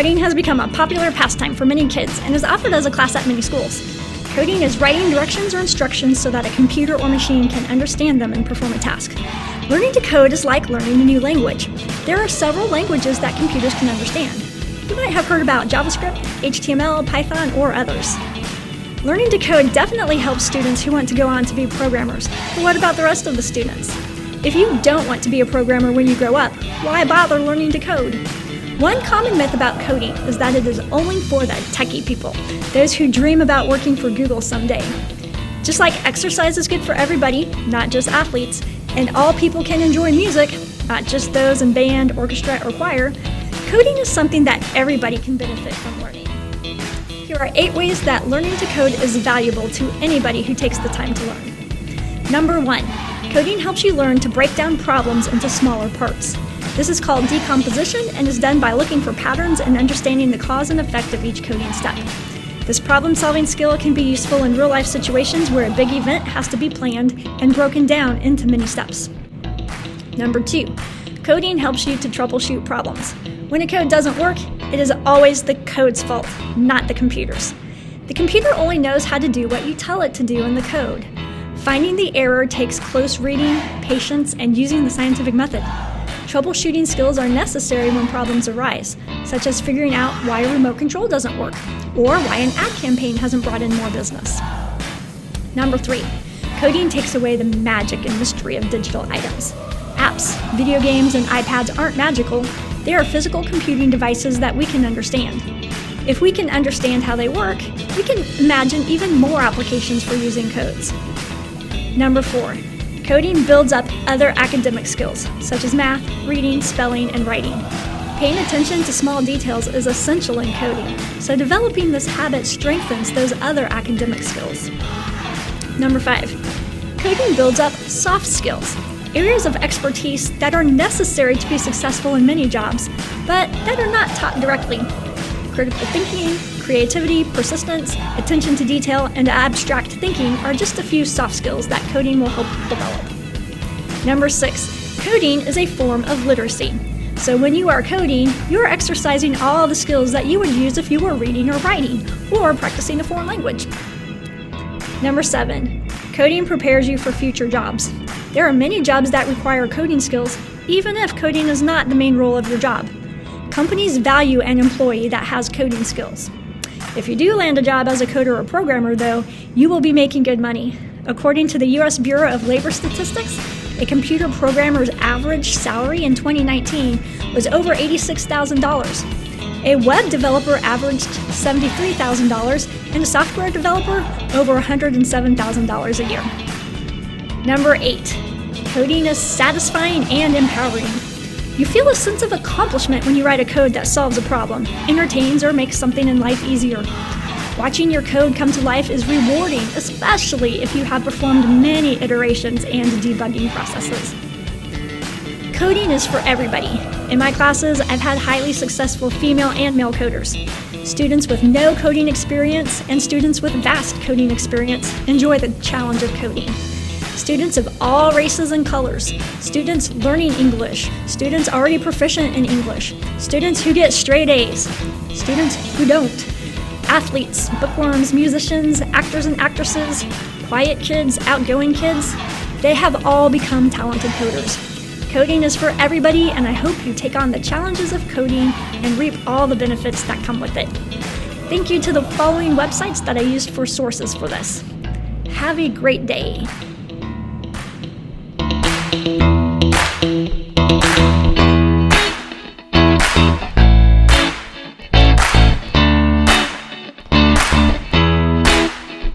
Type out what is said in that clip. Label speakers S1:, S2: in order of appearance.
S1: Coding has become a popular pastime for many kids and is offered as a class at many schools. Coding is writing directions or instructions so that a computer or machine can understand them and perform a task. Learning to code is like learning a new language. There are several languages that computers can understand. You might have heard about JavaScript, HTML, Python, or others. Learning to code definitely helps students who want to go on to be programmers. But what about the rest of the students? If you don't want to be a programmer when you grow up, why bother learning to code? One common myth about coding is that it is only for the techie people, those who dream about working for Google someday. Just like exercise is good for everybody, not just athletes, and all people can enjoy music, not just those in band, orchestra, or choir, coding is something that everybody can benefit from learning. Here are 8 ways that learning to code is valuable to anybody who takes the time to learn. Number 1, coding helps you learn to break down problems into smaller parts. This is called decomposition and is done by looking for patterns and understanding the cause and effect of each coding step. This problem-solving skill can be useful in real-life situations where a big event has to be planned and broken down into many steps. Number 2, coding helps you to troubleshoot problems. When a code doesn't work, it is always the code's fault, not the computer's. The computer only knows how to do what you tell it to do in the code. Finding the error takes close reading, patience, and using the scientific method. Troubleshooting skills are necessary when problems arise, such as figuring out why a remote control doesn't work, or why an ad campaign hasn't brought in more business. Number 3, coding takes away the magic and mystery of digital items. Apps, video games, and iPads aren't magical. They are physical computing devices that we can understand. If we can understand how they work, we can imagine even more applications for using codes. Number 4, coding builds up other academic skills, such as math, reading, spelling, and writing. Paying attention to small details is essential in coding, so developing this habit strengthens those other academic skills. Number 5, coding builds up soft skills, areas of expertise that are necessary to be successful in many jobs, but that are not taught directly. Critical thinking, creativity, persistence, attention to detail, and abstract thinking are just a few soft skills that coding will help develop. Number 6, coding is a form of literacy. So when you are coding, you are exercising all the skills that you would use if you were reading or writing, or practicing a foreign language. Number 7, coding prepares you for future jobs. There are many jobs that require coding skills, even if coding is not the main role of your job. Companies value an employee that has coding skills. If you do land a job as a coder or programmer, though, you will be making good money. According to the U.S. Bureau of Labor Statistics, a computer programmer's average salary in 2019 was over $86,000. A web developer averaged $73,000, and a software developer over $107,000 a year. Number 8, coding is satisfying and empowering. You feel a sense of accomplishment when you write a code that solves a problem, entertains, or makes something in life easier. Watching your code come to life is rewarding, especially if you have performed many iterations and debugging processes. Coding is for everybody. In my classes, I've had highly successful female and male coders. Students with no coding experience and students with vast coding experience enjoy the challenge of coding. Students of all races and colors, students learning English, students already proficient in English, students who get straight A's, students who don't, athletes, bookworms, musicians, actors and actresses, quiet kids, outgoing kids, they have all become talented coders. Coding is for everybody, and I hope you take on the challenges of coding and reap all the benefits that come with it. Thank you to the following websites that I used for sources for this. Have a great day.